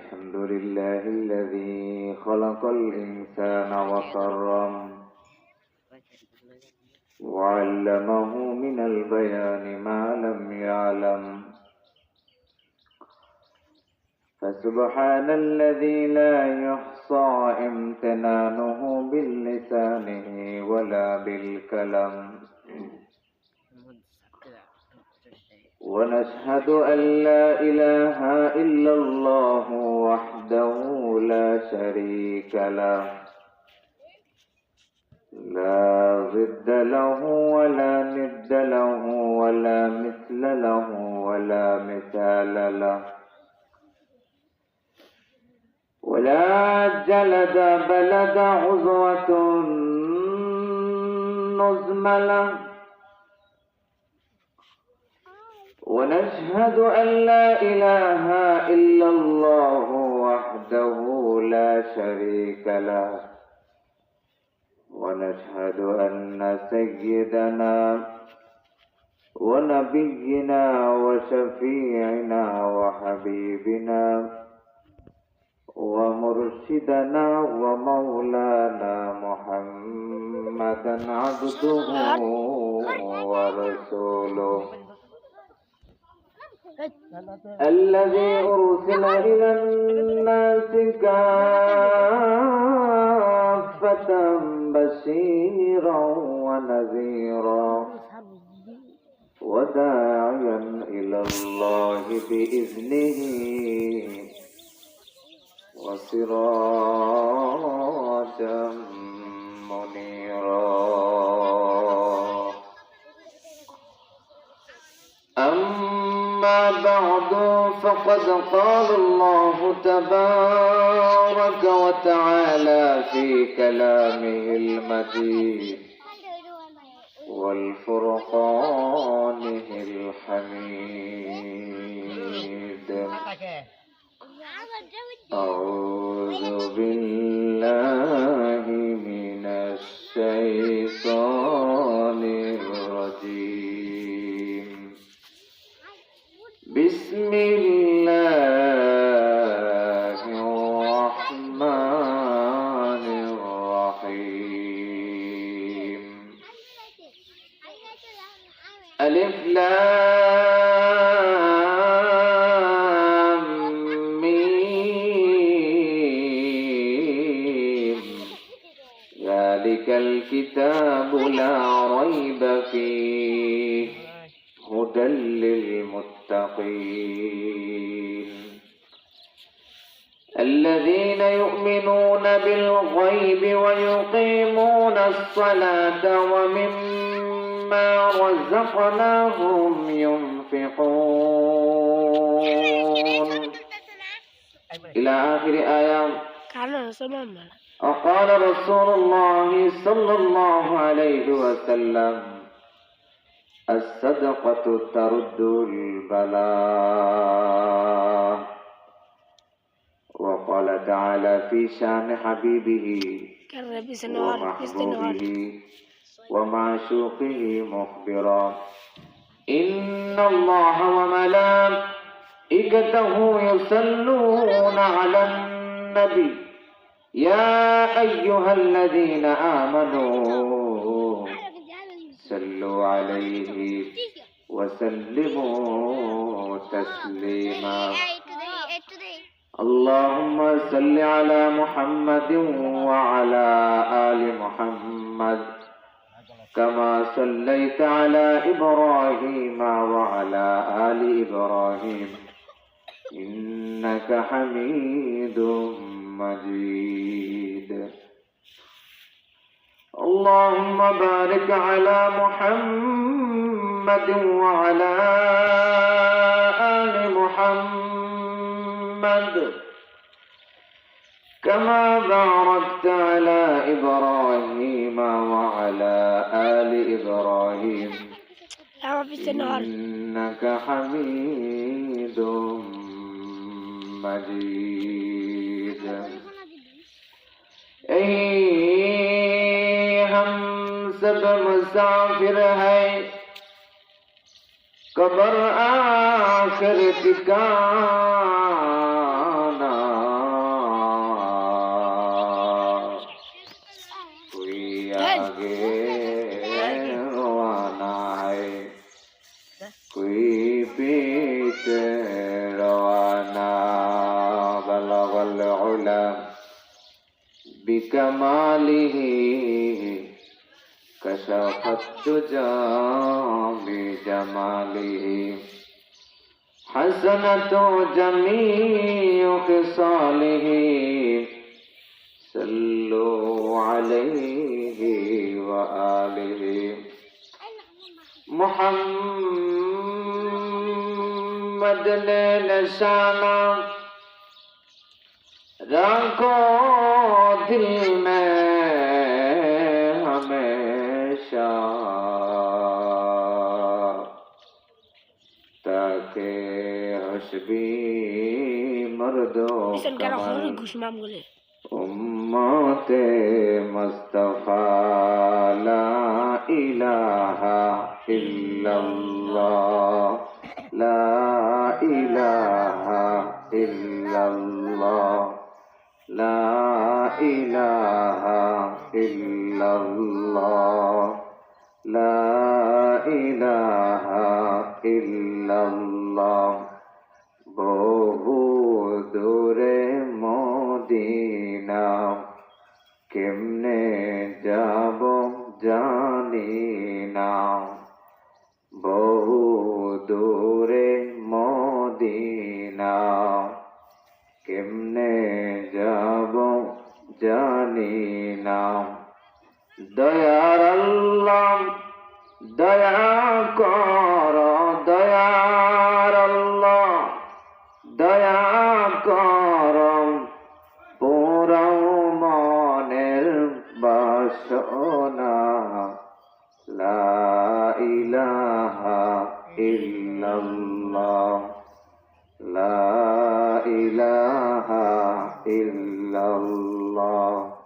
الحمد لله الذي خلق الإنسان وكرم وعلمه من البيان ما لم يعلم فسبحان الذي لا يحصى امتنانه باللسانه ولا بالكلم ونشهد أن لا إله إلا الله وحده لا شريك له لا ضد له ولا ند له ولا مثل له ولا مثال له ولا جلد بلد عزوة نظم له ونشهد أن لا إله إلا الله وحده لا شريك له ونشهد أن سيدنا ونبينا وشفيعنا وحبيبنا ومرشدنا ومولانا محمدا عبده ورسوله الذي أرسل إلى الناس كافة بشيرا ونذيرا وداعيا إلى الله بإذنه وسراجا منيرا أما بعد فقد قال الله تبارك وتعالى في كلامه المجيد والفرقانه الحميد أعوذ بالله من الشيطان الرجيم بسم الله الرحمن الرحيم ألف لام ميم ذلك الكتاب لا ريب فيه هدى للمتقين الذين يؤمنون بالغيب ويقيمون الصلاة ومما رزقناهم ينفقون إلى آخر آية. وقال رسول الله صلى الله عليه وسلم الصدقة ترد البلاء وقال تعالى في شان حبيبه ومحبوبه ومعشوقه مخبرا إن الله وملائكته يصلون على النبي يا أيها الذين آمنوا صلوا عليه وسلموا تسليما اللهم صل على محمد وعلى آل محمد كما صليت على إبراهيم وعلى آل إبراهيم إنك حميد مجيد اللهم بارك على محمد وعلى آل محمد كما باركت على إبراهيم وعلى آل إبراهيم إنك حميد مجيد हम सब मुसाफिर हैं कब्र आखिर ठिकाना كماله كشف الدجى بجماله حسنة جميع خصاله صلوا عليه وآله محمد نے نشانہ رکھو دل میں ہمیشہ تاکہ حسبی مردوں امت مصطفیٰ لا الہ الا اللہ لا الہ الا اللہ لا الہ الا اللہ لا الہ الا اللہ বহু দূরে মদিনা কেমনে যাব জানি না বহু দূরে মদিনা কেমনে যাব জানি না দয়ার আল্লাহ দয়া কর দয়ার আল্লাহ দয়া কর পুরাও মনের বাসনা লা ইলাহা ইল্লাল্লাহ লা ইলাহা ইল্লাল্লাহ